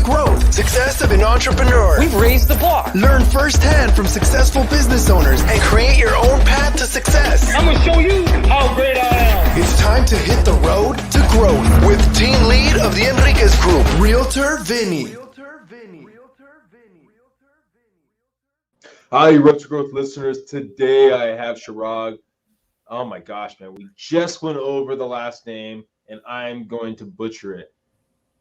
growth, success of an entrepreneur. We've raised the bar. Learn firsthand from successful business owners and create your own path to success. I'm going to show you how great I am. It's time to hit the road to growth with team lead of the Enriquez Group, Realtor Vinny. Hi, Road to Growth listeners. Today I have Shirag. Oh my gosh, man. We just went over the last name and I'm going to butcher it.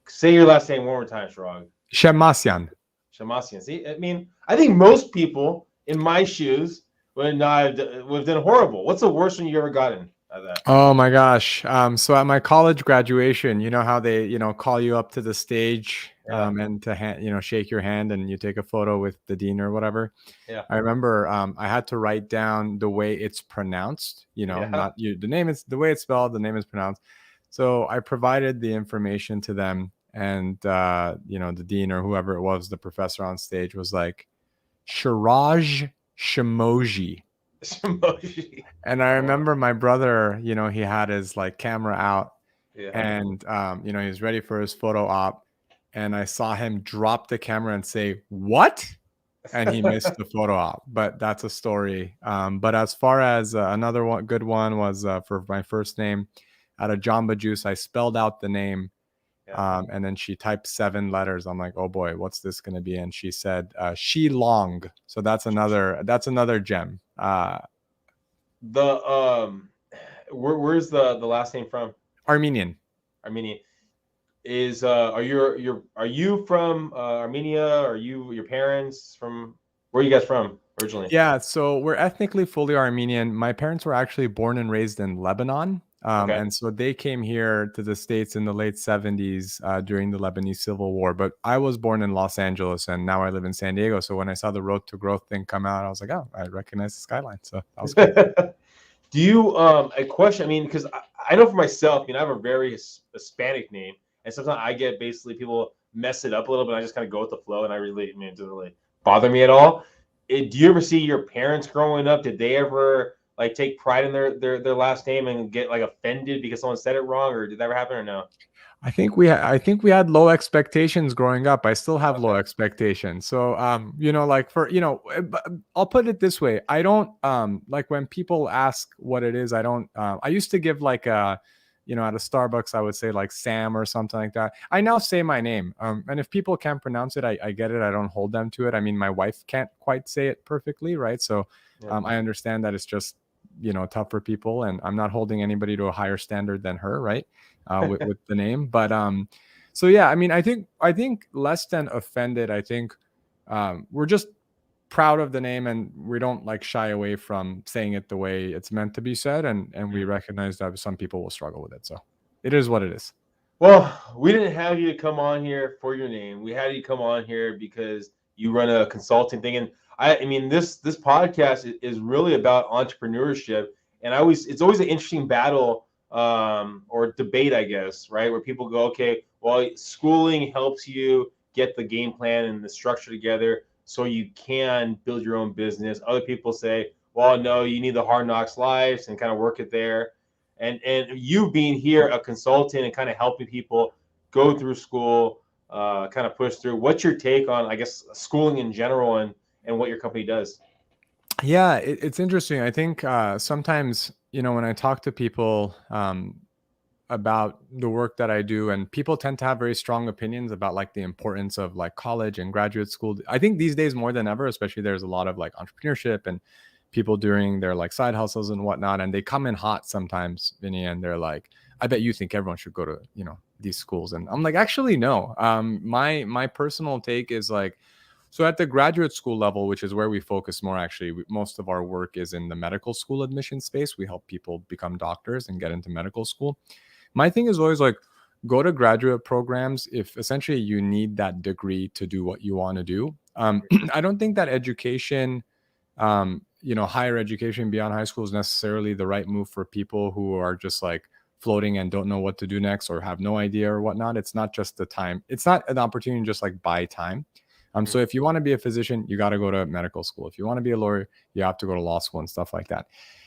Say your last name one more time, Shirag. Shemmassian. Shemmassian. See, I mean, I think most people in my shoes would have done horrible. What's the worst one you ever gotten at that? Oh my gosh. So at my college graduation, you know how they, call you up to the stage and to shake your hand and you take a photo with the dean or whatever. Yeah. I remember I had to write down the way it's pronounced, not you. The name is the way it's spelled, the name is pronounced. So I provided the information to them and, the dean or whoever it was, the professor on stage was like, Shirag Shemmassian. And I remember my brother, he had his camera out and, he was ready for his photo op. And I saw him drop the camera and say, "What?" And he missed the photo op. But that's a story. But as far as another good one was for my first name, out of Jamba Juice, I spelled out the name. And then she typed 7 letters. I'm like, oh boy, what's this going to be? And she said, She Long. So that's another gem. Where's the last name from? Armenian. Is are you from Armenia? Are your parents from, where are you guys from originally? Yeah, so we're ethnically fully Armenian. My parents were actually born and raised in Lebanon. And so they came here to the States in the late 70s during the Lebanese Civil War. But I was born in Los Angeles and now I live in San Diego. So when I saw the Road to Growth thing come out, I was like, oh, I recognize the skyline. So that was good. Do you, a question, because I know for myself, I have a very Hispanic name. And sometimes I get basically people mess it up a little bit. I just kind of go with the flow and it doesn't really bother me at all. Do you ever see your parents growing up? Did they ever take pride in their last name and get offended because someone said it wrong, or did that ever happen or no? I think we had low expectations growing up. I still have low expectations. So, I'll put it this way. I don't, when people ask what it is, I don't, I used to give at a Starbucks, I would say Sam or something like that. I now say my name. And if people can't pronounce it, I get it. I don't hold them to it. My wife can't quite say it perfectly. Right. So, I understand that it's just, tough for people, and I'm not holding anybody to a higher standard than her, right? With the name. But so yeah, I think less than offended. I think we're just proud of the name, and we don't shy away from saying it the way it's meant to be said, and we recognize that some people will struggle with it. So it is what it is. Well, we didn't have you come on here for your name. We had you come on here because you run a consulting thing, and this podcast is really about entrepreneurship, and it's always an interesting battle or debate, I guess, right? Where people go, okay, well, schooling helps you get the game plan and the structure together so you can build your own business. Other people say, well, no, you need the hard knocks life and kind of work it there. And you being here a consultant and kind of helping people go through school, kind of push through. What's your take on, I guess, schooling in general and what your company does? Yeah, it's interesting. I think sometimes, when I talk to people about the work that I do, and people tend to have very strong opinions about the importance of college and graduate school. I think these days more than ever, especially there's a lot of entrepreneurship and people doing their side hustles and whatnot. And they come in hot sometimes, Vinny, and they're like, I bet you think everyone should go to, these schools. And I'm like, actually, no. My personal take is so at the graduate school level, which is where we focus more, actually, most of our work is in the medical school admission space. We help people become doctors and get into medical school. My thing is always go to graduate programs if essentially you need that degree to do what you want to do. I don't think that education, higher education beyond high school is necessarily the right move for people who are just floating and don't know what to do next or have no idea or whatnot. It's not just the time. It's not an opportunity to just buy time. So if you want to be a physician, you got to go to medical school. If you want to be a lawyer, you have to go to law school and stuff like that.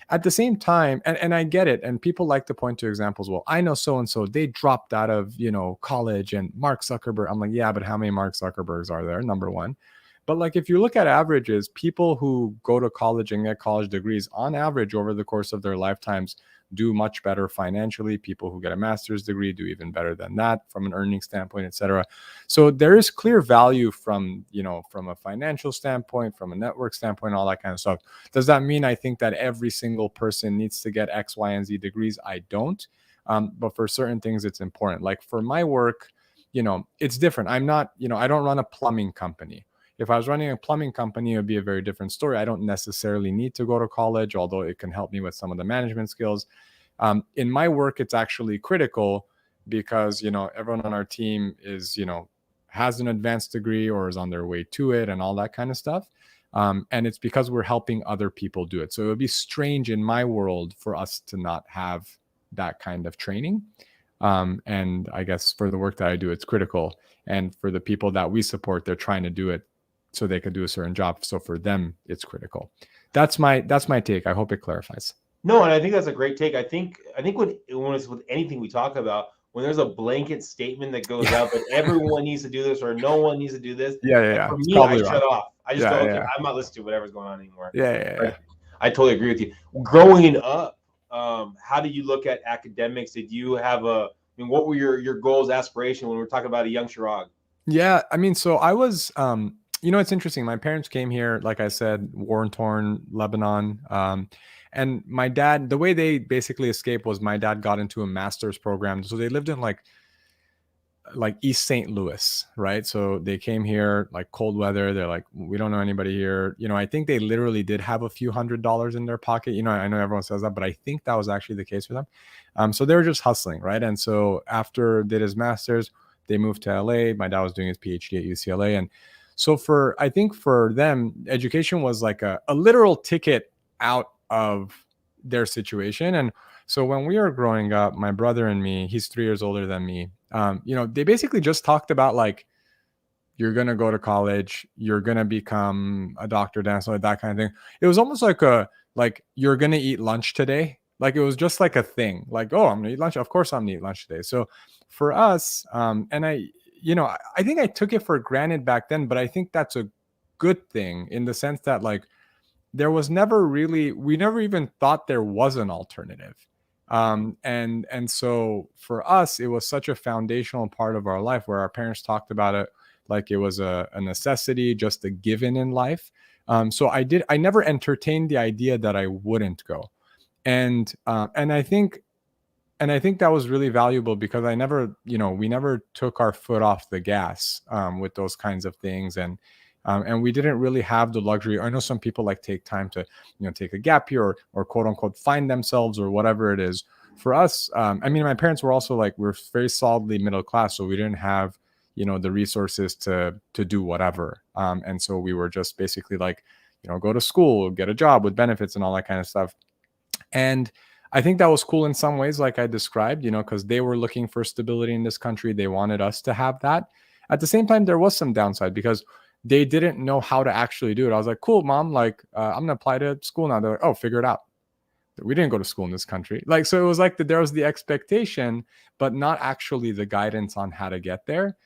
At the same time, and I get it, and people like to point to examples. Well, I know so-and-so, they dropped out of, college, and Mark Zuckerberg. I'm like, yeah, but how many Mark Zuckerbergs are there? Number one. But like, if you look at averages, people who go to college and get college degrees on average over the course of their lifetimes do much better financially. People who get a master's degree do even better than that from an earning standpoint, etc. So there is clear value from a financial standpoint, from a network standpoint, all that kind of stuff. Does that mean I think that every single person needs to get X, Y, and Z degrees? I don't. But for certain things, it's important. Like for my work, it's different. I'm not, I don't run a plumbing company. If I was running a plumbing company, it would be a very different story. I don't necessarily need to go to college, although it can help me with some of the management skills. In my work, it's actually critical because, everyone on our team is, has an advanced degree or is on their way to it and all that kind of stuff. And it's because we're helping other people do it. So it would be strange in my world for us to not have that kind of training. And I guess for the work that I do, it's critical. And for the people that we support, they're trying to do it so they could do a certain job. So for them, it's critical. That's my take. I hope it clarifies. No, and I think that's a great take. I think when it's with anything we talk about, when there's a blanket statement that goes out that everyone needs to do this or no one needs to do this, yeah. For me, I shut off. I just go, okay, yeah. I'm not listening to whatever's going on anymore. Yeah. I totally agree with you. Growing up, how did you look at academics? Did you have what were your goals, aspiration when we're talking about a young Shirag? Yeah, so I was, it's interesting. My parents came here, like I said, war-torn Lebanon. And my dad, the way they basically escaped was my dad got into a master's program. So they lived in like East St. Louis, right? So they came here, like cold weather. They're like, we don't know anybody here. I think they literally did have a few $100s in their pocket. I know everyone says that, but I think that was actually the case for them. So they were just hustling, right? And so after did his master's, they moved to LA. My dad was doing his Ph.D. at UCLA. And so I think for them, education was like a literal ticket out of their situation. And so when we were growing up, my brother and me, he's 3 years older than me, they basically just talked about like, you're going to go to college, you're going to become a doctor, dancer, like that kind of thing. It was almost like you're going to eat lunch today. Like it was just like a thing, like, oh, I'm going to eat lunch. Of course I'm going to eat lunch today. So for us, and I think I took it for granted back then, but I think that's a good thing in the sense that like, there was we never even thought there was an alternative. And so for us, it was such a foundational part of our life where our parents talked about it like it was a necessity, just a given in life. So I never entertained the idea that I wouldn't go. And I think that was really valuable because I never, we never took our foot off the gas with those kinds of things. And we didn't really have the luxury. I know some people like take time to, take a gap year or quote unquote find themselves or whatever it is. For us, my parents were also like, we're very solidly middle class. So we didn't have, the resources to do whatever. And so we were just basically like, go to school, get a job with benefits and all that kind of stuff. And I think that was cool in some ways, like I described, because they were looking for stability in this country. They wanted us to have that. At the same time, there was some downside because they didn't know how to actually do it. I was like, cool, mom, like, I'm going to apply to school now. They're like, oh, figure it out. We didn't go to school in this country. Like, so it was like there was the expectation, but not actually the guidance on how to get there,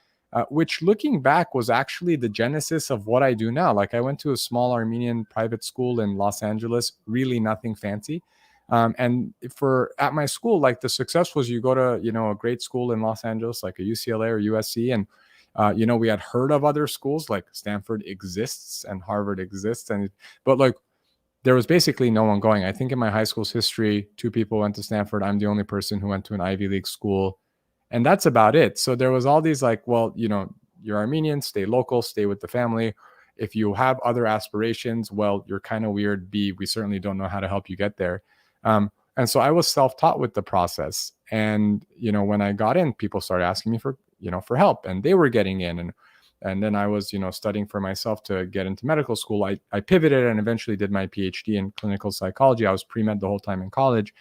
which looking back was actually the genesis of what I do now. Like I went to a small Armenian private school in Los Angeles, really nothing fancy. And at my school, like the success was you go to, a great school in Los Angeles, like a UCLA or USC. And we had heard of other schools like Stanford exists and Harvard exists. But like, there was basically no one going. I think in my high school's history, 2 people went to Stanford. I'm the only person who went to an Ivy League school. And that's about it. So there was all these like, well, you're Armenian, stay local, stay with the family. If you have other aspirations, well, you're kind of weird. B, we certainly don't know how to help you get there. And so I was self-taught with the process. And, when I got in, people started asking me for help, and they were getting in. And then I was, studying for myself to get into medical school. I pivoted and eventually did my PhD in clinical psychology. I was pre-med the whole time in college,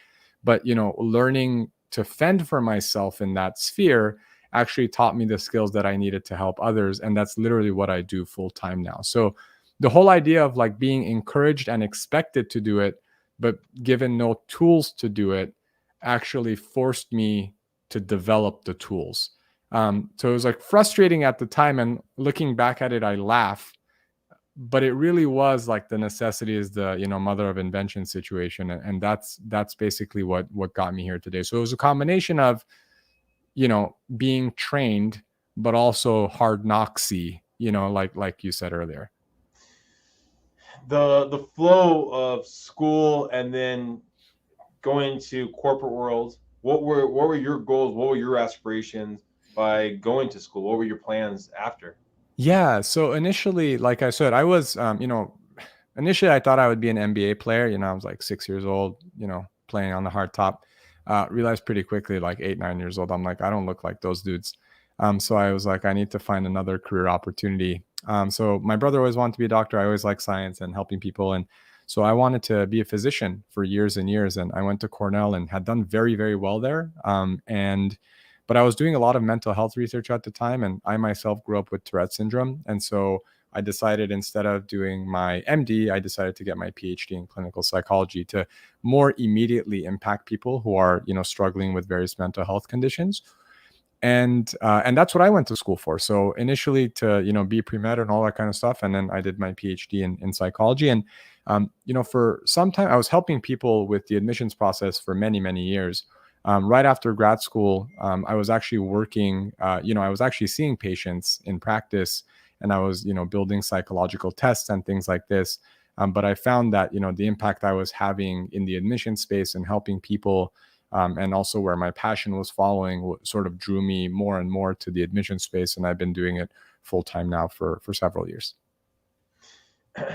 but, learning to fend for myself in that sphere actually taught me the skills that I needed to help others. And that's literally what I do full time now. So the whole idea of like being encouraged and expected to do it, but given no tools to do it, actually forced me to develop the tools. So it was like frustrating at the time, and looking back at it, I laugh. But it really was like the necessity is the mother of invention situation, and that's basically what got me here today. So it was a combination of being trained, but also hard knocksy, like you said earlier. The flow of school and then going to corporate world. What were your goals? What were your aspirations by going to school? What were your plans after? Yeah. So initially, like I said, I was, initially I thought I would be an NBA player. I was like 6 years old, playing on the hard top. Realized pretty quickly, like 8, 9 years old, I'm like, I don't look like those dudes. So I was like, I need to find another career opportunity. So my brother always wanted to be a doctor. I always liked science and helping people. And so I wanted to be a physician for years and years. And I went to Cornell and had done very, very well there. But I was doing a lot of mental health research at the time, and I myself grew up with Tourette syndrome. And so I decided, instead of doing my MD, I decided to get my Ph.D. in clinical psychology to more immediately impact people who are, struggling with various mental health conditions. And that's what I went to school for. So initially to, be pre-med and all that kind of stuff. And then I did my PhD in psychology. And, for some time, I was helping people with the admissions process for many, many years. Right after grad school, I was actually working, I was actually seeing patients in practice, and I was, building psychological tests and things like this. But I found that, the impact I was having in the admission space and helping people, and also where my passion was following, sort of drew me more and more to the admission space. And I've been doing it full time now for several years. So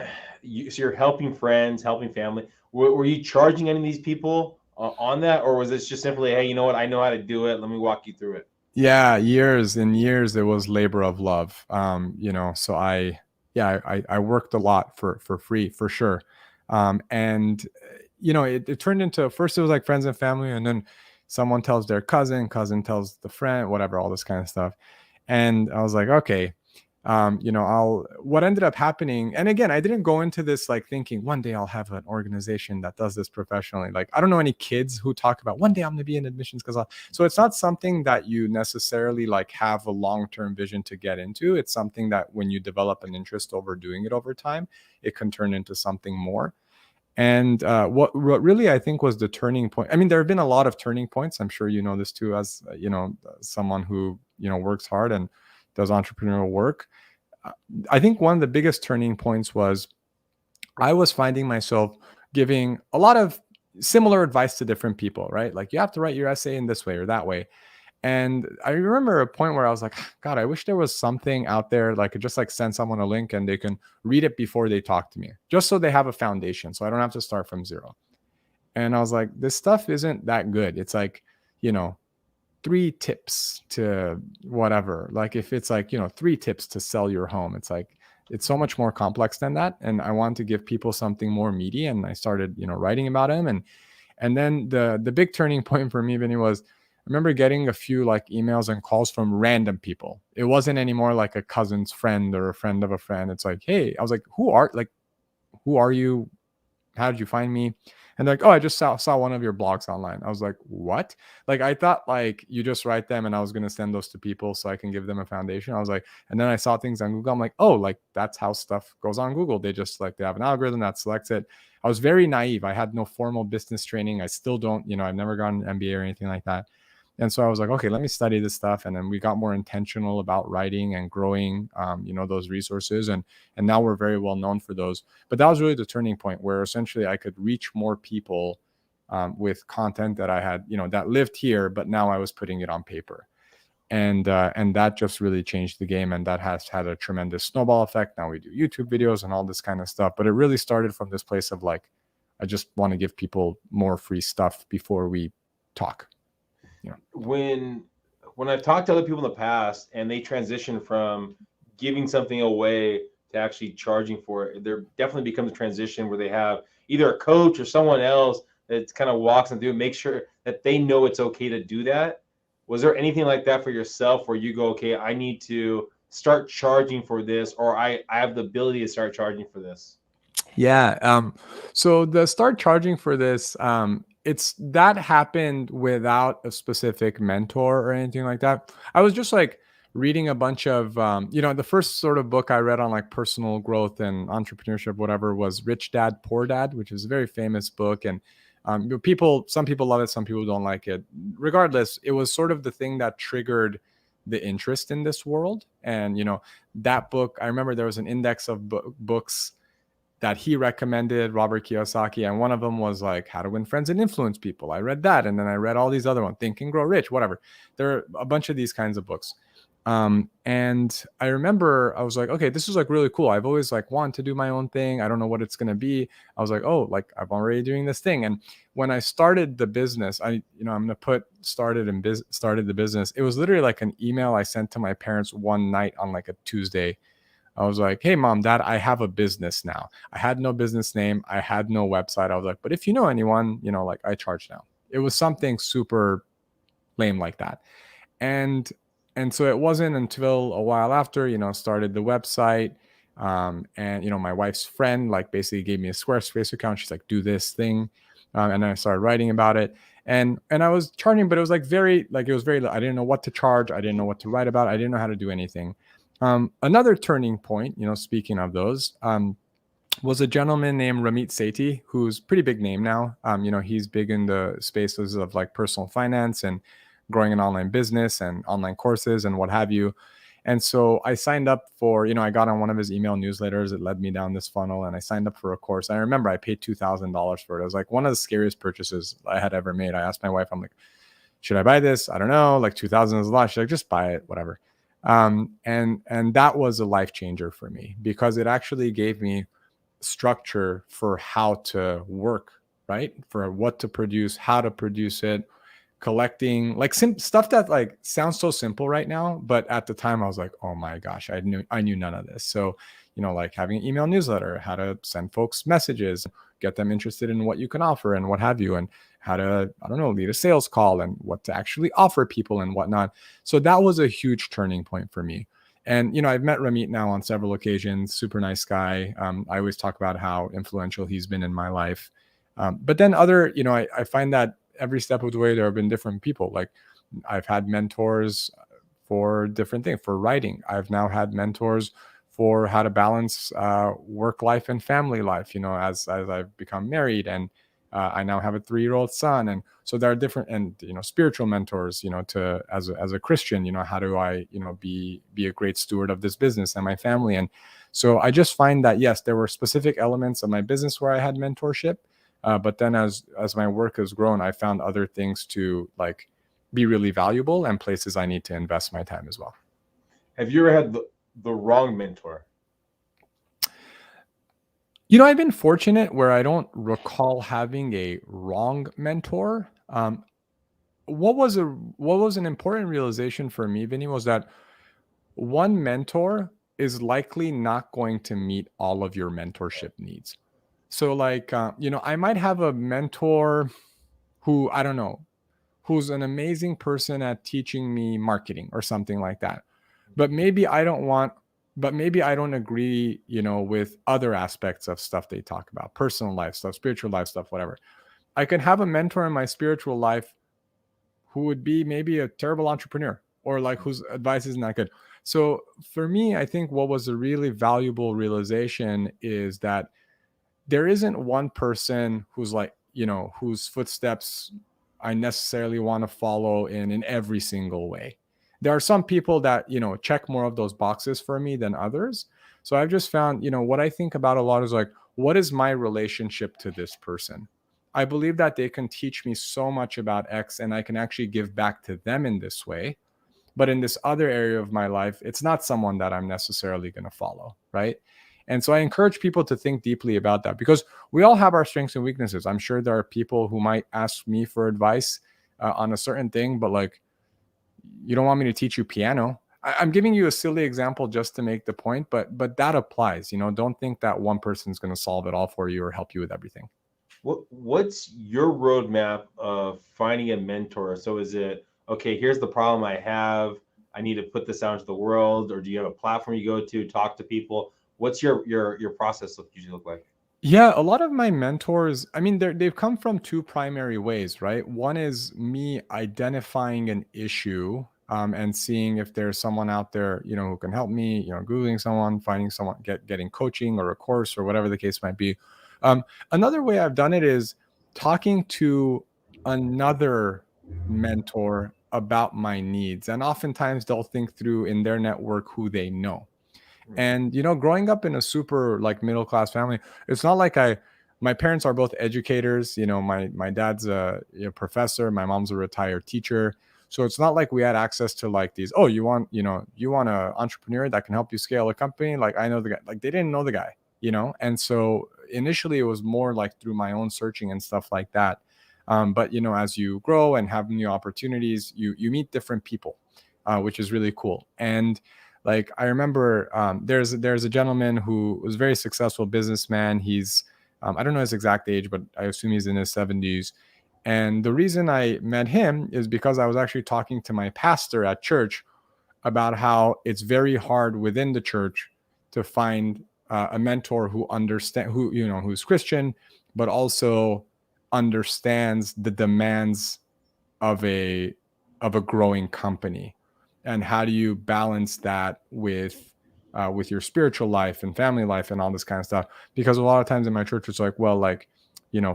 you're helping friends, helping family. Were you charging any of these people on that, or was this just simply, hey, you know what, I know how to do it, let me walk you through it? Yeah, years and years it was labor of love. So I worked a lot for free, for sure. And it turned into, first it was like friends and family, and then someone tells their cousin tells the friend, whatever, all this kind of stuff. And I was like, okay, what ended up happening, and again, I didn't go into this like thinking one day I'll have an organization that does this professionally. Like, I don't know any kids who talk about one day I'm going to be in admissions, so it's not something that you necessarily like have a long-term vision to get into. It's something that when you develop an interest over doing it over time, it can turn into something more. And what really I think was the turning point. I mean, there have been a lot of turning points. I'm sure you know this too, as someone who works hard and does entrepreneurial work. I think one of the biggest turning points was I was finding myself giving a lot of similar advice to different people, right? Like, you have to write your essay in this way or that way. And I remember a point where I was like, God, I wish there was something out there like could just like send someone a link and they can read it before they talk to me, just so they have a foundation, so I don't have to start from zero. And I was like, this stuff isn't that good. It's like, 3 tips to whatever. Like, if it's like, 3 tips to sell your home, it's like, it's so much more complex than that. And I wanted to give people something more meaty. And I started, writing about them. And then the big turning point for me, Vinny, was I remember getting a few like emails and calls from random people. It wasn't anymore like a cousin's friend or a friend of a friend. It's like, hey, I was like, who are you? How did you find me? And they're like, oh, I just saw one of your blogs online. I was like, what? Like, I thought like you just write them and I was going to send those to people so I can give them a foundation. I was like, and then I saw things on Google. I'm like, oh, like that's how stuff goes on Google. They just like, they have an algorithm that selects it. I was very naive. I had no formal business training. I still don't, I've never gotten an MBA or anything like that. And so I was like, okay, let me study this stuff. And then we got more intentional about writing and growing, those resources. And now we're very well known for those. But that was really the turning point where essentially I could reach more people with content that I had, that lived here, but now I was putting it on paper. And that just really changed the game. And that has had a tremendous snowball effect. Now we do YouTube videos and all this kind of stuff. But it really started from this place of like, I just want to give people more free stuff before we talk. When I've talked to other people in the past and they transition from giving something away to actually charging for it, there definitely becomes a transition where they have either a coach or someone else that kind of walks them through, make sure that they know it's okay to do that. Was there anything like that for yourself where you go, okay, I need to start charging for this, or I have the ability to start charging for this? Yeah. So the start charging for this, it's that happened without a specific mentor or anything like that. I was just like reading a bunch of, the first sort of book I read on like personal growth and entrepreneurship, whatever, was Rich Dad, Poor Dad, which is a very famous book. And some people love it, some people don't like it. Regardless, it was sort of the thing that triggered the interest in this world. And, that book, I remember there was an index of books that he recommended, Robert Kiyosaki, and one of them was like How to Win Friends and Influence People. I read that, and then I read all these other ones, Think and Grow Rich, whatever. There are a bunch of these kinds of books. And I remember I was like, okay, this is like really cool. I've always like wanted to do my own thing. I don't know what it's going to be. I was like, oh, like I'm already doing this thing. And when I started the business, I'm going to put started the business. It was literally like an email I sent to my parents one night on like a Tuesday. I was like, hey, mom, dad, I have a business now. I had no business name. I had no website. I was like, but if you know anyone, like I charge now. It was something super lame like that. And so it wasn't until a while after, started the website. And, my wife's friend, like basically gave me a Squarespace account. She's like, do this thing. And I started writing about it. And I was charging, but it was like I didn't know what to charge. I didn't know what to write about. I didn't know how to do anything. Another turning point, speaking of those, was a gentleman named Ramit Sethi, who's pretty big name now. He's big in the spaces of like personal finance and growing an online business and online courses and what have you. And so I signed up for, I got on one of his email newsletters. It led me down this funnel and I signed up for a course. I remember I paid $2,000 for it. It was like one of the scariest purchases I had ever made. I asked my wife, I'm like, should I buy this? I don't know. Like 2,000 is a lot. She's like, just buy it, whatever. And that was a life changer for me because it actually gave me structure for how to work, right? For what to produce, how to produce it, collecting like stuff that like sounds so simple right now. But at the time I was like, oh my gosh, I knew none of this. So, like having an email newsletter, how to send folks messages, get them interested in what you can offer and what have you, and how to, I don't know, lead a sales call and what to actually offer people and whatnot. So that was a huge turning point for me. And, I've met Ramit now on several occasions, super nice guy. I always talk about how influential he's been in my life. But then I find that every step of the way, there have been different people. Like I've had mentors for different things, for writing. I've now had mentors for how to balance work life and family life, as I've become married and I now have a 3-year-old son. And so there are different, and, spiritual mentors, to, as a Christian, how do I, be a great steward of this business and my family. And so I just find that, yes, there were specific elements of my business where I had mentorship. But then as my work has grown, I found other things to like be really valuable and places I need to invest my time as well. Have you ever had the wrong mentor? I've been fortunate where I don't recall having a wrong mentor. What was an important realization for me, Vinny, was that one mentor is likely not going to meet all of your mentorship needs. So like, I might have a mentor who, I don't know, who's an amazing person at teaching me marketing or something like that. But maybe I don't agree, with other aspects of stuff they talk about, personal life stuff, spiritual life stuff, whatever. I can have a mentor in my spiritual life who would be maybe a terrible entrepreneur or like whose advice is not good. So for me, I think what was a really valuable realization is that there isn't one person who's like, whose footsteps I necessarily want to follow in every single way. There are some people that, check more of those boxes for me than others. So I've just found, what I think about a lot is like, what is my relationship to this person? I believe that they can teach me so much about X and I can actually give back to them in this way. But in this other area of my life, it's not someone that I'm necessarily going to follow, right? And so I encourage people to think deeply about that because we all have our strengths and weaknesses. I'm sure there are people who might ask me for advice on a certain thing, but like, you don't want me to teach you piano. I'm giving you a silly example just to make the point, but that applies. Don't think that one person's going to solve it all for you or help you with everything. What's your roadmap of finding a mentor? So is it okay, here's the problem I have. I need to put this out into the world, or do you have a platform you go to talk to people? What's your process usually look like? Yeah, a lot of my mentors, I mean, they've come from two primary ways, right? One is me identifying an issue, and seeing if there's someone out there, who can help me, Googling someone, finding someone, getting coaching or a course or whatever the case might be. Another way I've done it is talking to another mentor about my needs. And oftentimes they'll think through in their network who they know. And growing up in a super like middle class family, it's not like my parents are both educators. My dad's a professor, my mom's a retired teacher. So it's not like we had access to like these, oh, you want an entrepreneur that can help you scale a company. Like I know the guy. Like they didn't know the guy. And so initially it was more like through my own searching and stuff like that. But as you grow and have new opportunities, you meet different people, which is really cool. And like I remember, there's a gentleman who was a very successful businessman. He's I don't know his exact age, but I assume he's in his 70s. And the reason I met him is because I was actually talking to my pastor at church about how it's very hard within the church to find a mentor who's Christian, but also understands the demands of a growing company, and how do you balance that with your spiritual life and family life and all this kind of stuff. Because a lot of times in my church it's like, well, like,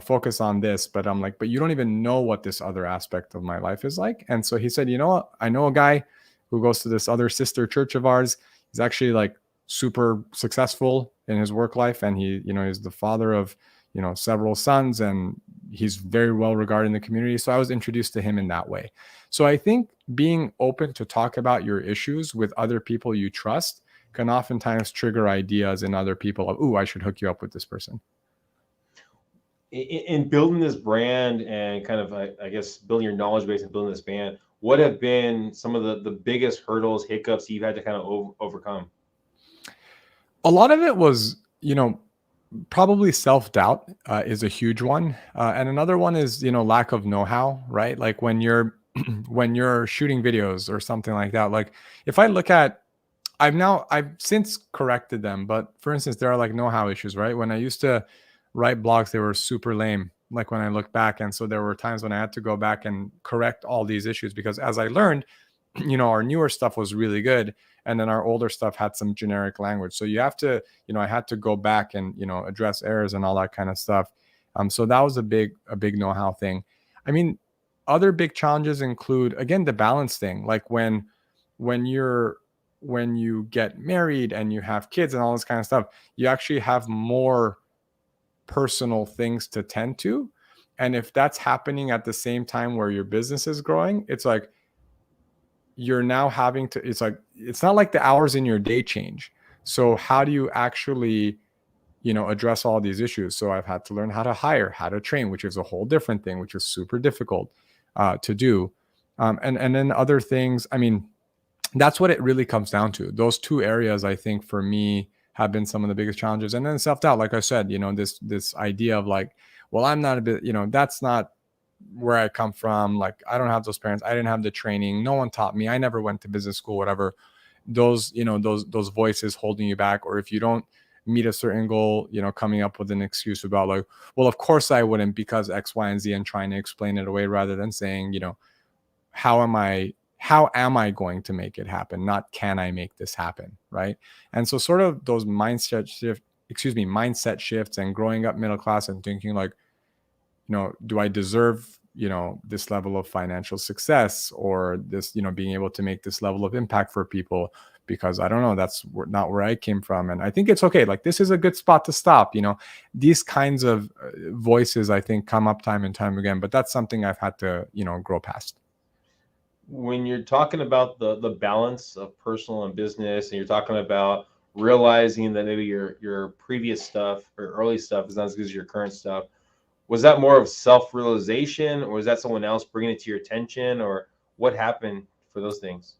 focus on this, but I'm like, but you don't even know what this other aspect of my life is like. And so he said, you know what, I know a guy who goes to this other sister church of ours. He's actually like super successful in his work life, and he's the father of several sons, and he's very well regarded in the community. So I was introduced to him in that way. So I think being open to talk about your issues with other people you trust can oftentimes trigger ideas in other people of, ooh, I should hook you up with this person. In building this brand and kind of, I guess, building your knowledge base and building this brand, what have been some of the biggest hurdles, hiccups you've had to kind of overcome? A lot of it was, probably self-doubt is a huge one. And another one is, lack of know-how, right? Like when you're when you're shooting videos or something like that. Like if I look at, I've since corrected them, but for instance, there are like know-how issues, right? When I used to write blogs, they were super lame, like when I look back. And so there were times when I had to go back and correct all these issues, because as I learned, our newer stuff was really good, and then our older stuff had some generic language. So you have to, I had to go back and address errors and all that kind of stuff. So that was a big know-how thing. I mean, other big challenges include, again, the balance thing. Like when you get married and you have kids and all this kind of stuff, you actually have more personal things to tend to. And if that's happening at the same time where your business is growing, it's like you're now having to, it's not like the hours in your day change. So how do you actually, address all these issues? So I've had to learn how to hire, how to train, which is a whole different thing, which is super difficult to do. And then other things, I mean, that's what it really comes down to. Those two areas, I think, for me, have been some of the biggest challenges. And then self-doubt, like I said, this idea of like, well, I'm not a bit, that's not where I come from. Like, I don't have those parents. I didn't have the training. No one taught me. I never went to business school, whatever. Those voices holding you back. Or if you don't meet a certain goal, coming up with an excuse about like, well, of course I wouldn't because X, Y, and Z, and trying to explain it away rather than saying, how am I going to make it happen? Not can I make this happen, right? And so sort of those mindset shifts and growing up middle class and thinking like, do I deserve, this level of financial success, or this, being able to make this level of impact for people, because I don't know, that's not where I came from. And I think it's okay. Like, this is a good spot to stop. These kinds of voices, I think, come up time and time again, but that's something I've had to, grow past. When you're talking about the balance of personal and business, and you're talking about realizing that maybe your previous stuff or early stuff is not as good as your current stuff, was that more of self-realization, or was that someone else bringing it to your attention, or what happened for those things?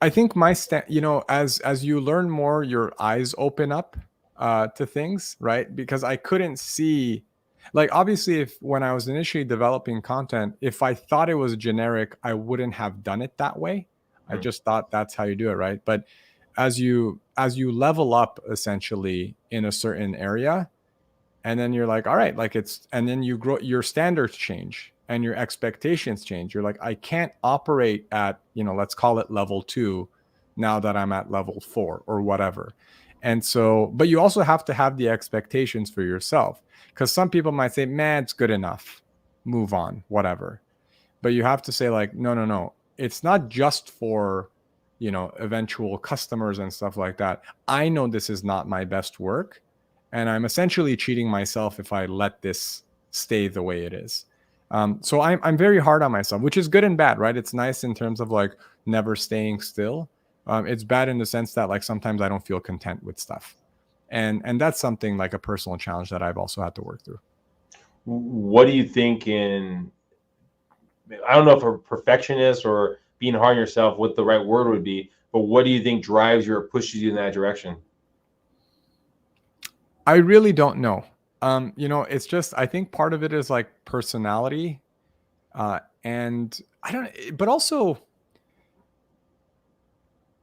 I think as you learn more, your eyes open up to things, right? Because I couldn't see, Like, obviously, if when I was initially developing content, if I thought it was generic, I wouldn't have done it that way. I Mm. just thought that's how you do it, right? But as you level up essentially in a certain area, and then you're like, all right, like and then you grow, your standards change and your expectations change. You're like, I can't operate at, let's call it level 2 now that I'm at level 4 or whatever. And so, but you also have to have the expectations for yourself, because some people might say, man, it's good enough, move on, whatever. But you have to say, like, no, no, no, it's not just for, eventual customers and stuff like that. I know this is not my best work, and I'm essentially cheating myself if I let this stay the way it is. So I'm very hard on myself, which is good and bad, right? It's nice in terms of like never staying still. It's bad in the sense that like sometimes I don't feel content with stuff, and that's something like a personal challenge that I've also had to work through. What do you think I don't know if a perfectionist or being hard on yourself, what the right word would be, but what do you think drives you or pushes you in that direction? I really don't know. It's just, I think part of it is like personality, and I don't, but also,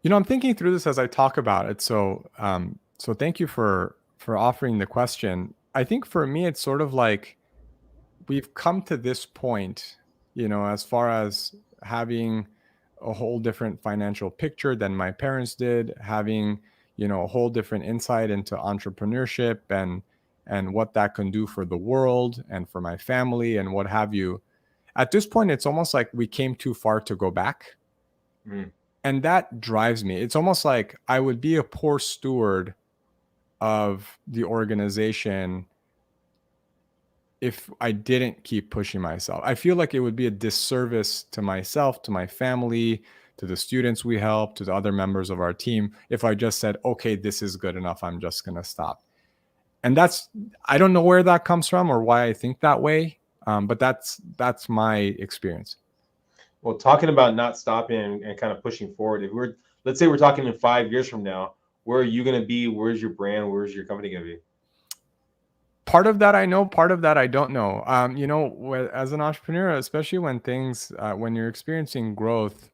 I'm thinking through this as I talk about it. So thank you for offering the question. I think for me, it's sort of like we've come to this point, as far as having a whole different financial picture than my parents did, having, a whole different insight into entrepreneurship and what that can do for the world and for my family and what have you. At this point, it's almost like we came too far to go back. Mm. And that drives me. It's almost like I would be a poor steward of the organization if I didn't keep pushing myself. I feel like it would be a disservice to myself, to my family, to the students we help, to the other members of our team, if I just said, okay, this is good enough, I'm just going to stop. And I don't know where that comes from or why I think that way, but that's my experience. Well, talking about not stopping and kind of pushing forward, let's say we're talking in 5 years from now, where are you going to be? Where's your brand? Where's your company going to be? Part of that I know, part of that I don't know. As an entrepreneur, especially when you're experiencing growth,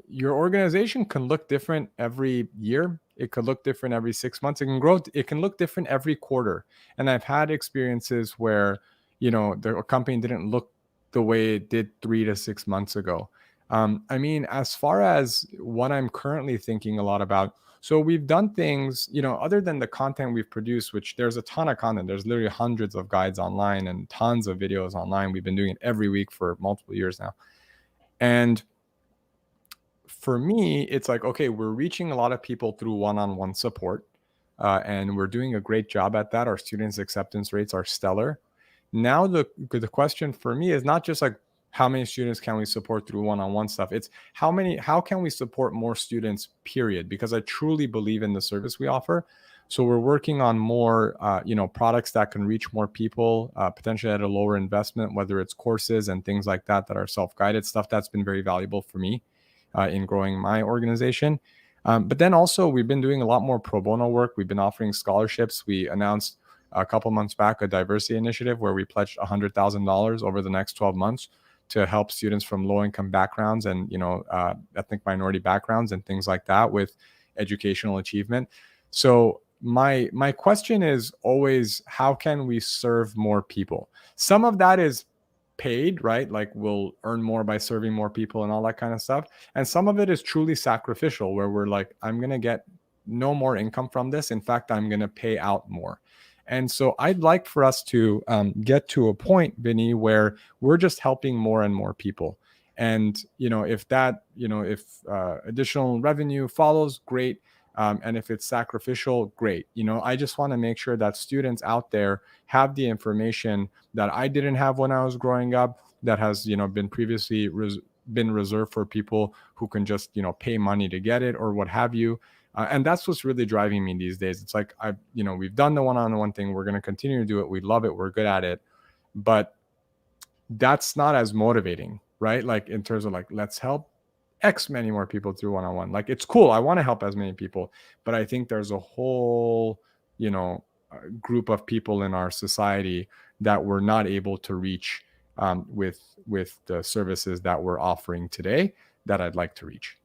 your organization can look different every year. It could look different every 6 months. It can look different every quarter. And I've had experiences where, the company didn't look the way it did 3 to 6 months ago. As far as what I'm currently thinking a lot about, so we've done things, other than the content we've produced, which there's a ton of content. There's literally hundreds of guides online and tons of videos online. We've been doing it every week for multiple years now. And for me, it's like, okay, we're reaching a lot of people through one-on-one support, and we're doing a great job at that. Our students' acceptance rates are stellar. Now, the question for me is not just like, how many students can we support through one-on-one stuff? It's how can we support more students, period? Because I truly believe in the service we offer. So we're working on more, products that can reach more people, potentially at a lower investment, whether it's courses and things like that are self-guided stuff. That's been very valuable for me in growing my organization. But then also we've been doing a lot more pro bono work. We've been offering scholarships. We announced a couple months back a diversity initiative where we pledged $100,000 over the next 12 months to help students from low-income backgrounds and ethnic minority backgrounds and things like that with educational achievement. So my question is always, how can we serve more people? Some of that is paid, right? Like we'll earn more by serving more people and all that kind of stuff. And some of it is truly sacrificial, where we're like, I'm going to get no more income from this. In fact, I'm going to pay out more. And so I'd like for us to get to a point, Vinny, where we're just helping more and more people. And, if additional revenue follows, great. And if it's sacrificial, great. I just want to make sure that students out there have the information that I didn't have when I was growing up, that has, been previously been reserved for people who can just, pay money to get it or what have you. And that's what's really driving me these days. It's like, we've done the one-on-one thing. We're going to continue to do it. We love it. We're good at it. But that's not as motivating, right? Like in terms of like, let's help X many more people through one-on-one. Like, it's cool. I want to help as many people, but I think there's a whole, group of people in our society that we're not able to reach with the services that we're offering today that I'd like to reach.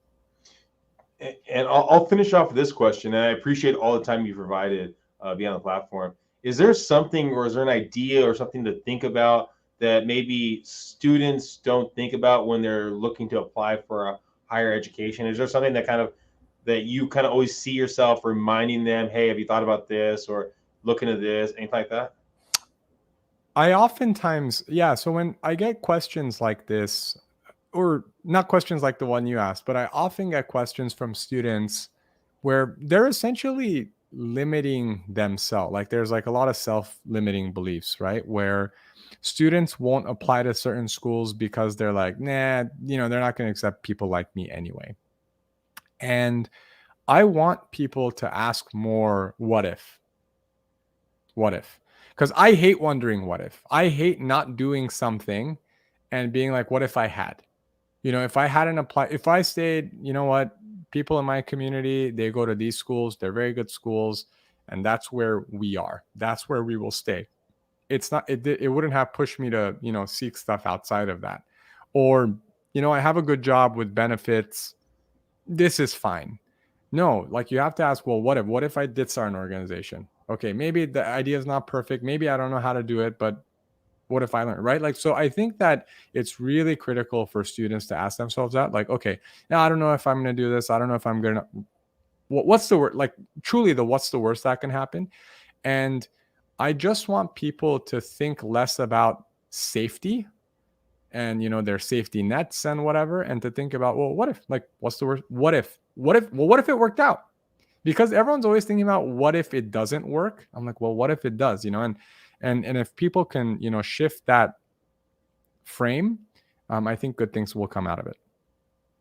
And I'll finish off with this question, and I appreciate all the time you provided beyond the platform. Is there something, or is there an idea or something to think about that maybe students don't think about when they're looking to apply for a higher education? Is there something that you kind of always see yourself reminding them, hey, have you thought about this, or looking at this, anything like that? I oftentimes, so when I get questions like this, or not questions like the one you asked, but I often get questions from students where they're essentially limiting themselves. Like there's like a lot of self-limiting beliefs, right? Where students won't apply to certain schools because they're like, nah, they're not going to accept people like me anyway. And I want people to ask more, what if? What if? Because I hate wondering what if. I hate not doing something and being like, what if I had? If I hadn't applied, if I stayed, people in my community, they go to these schools, they're very good schools, and that's where we are. That's where we will stay. It wouldn't have pushed me to, seek stuff outside of that. Or, I have a good job with benefits. This is fine. No, like you have to ask, well, what if I did start an organization? Okay, maybe the idea is not perfect. Maybe I don't know how to do it, but what if I learn, right? Like, so I think that it's really critical for students to ask themselves that, like, okay, now I don't know if I'm going to do this. I don't know if I'm going to, what's the word? Like truly what's the worst that can happen? And I just want people to think less about safety and, their safety nets and whatever, and to think about, well, what if, like, what's the worst? What if it worked out? Because everyone's always thinking about what if it doesn't work? I'm like, well, what if it does, and if people can, shift that frame, I think good things will come out of it.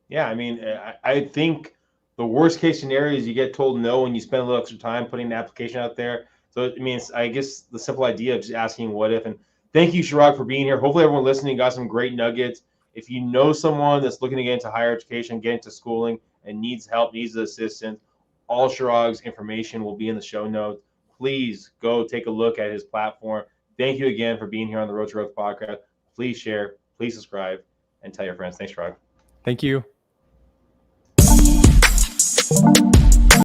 Yeah, I mean, I think the worst case scenario is you get told no and you spend a little extra time putting an application out there. So, I mean, I guess the simple idea of just asking what if. And thank you, Shirag, for being here. Hopefully everyone listening got some great nuggets. If you know someone that's looking to get into higher education, get into schooling, and needs help, needs assistance, all Shirag's information will be in the show notes. Please go take a look at his platform. Thank you again for being here on the Road to Growth podcast. Please share, please subscribe, and tell your friends. Thanks, Shirag. Thank you.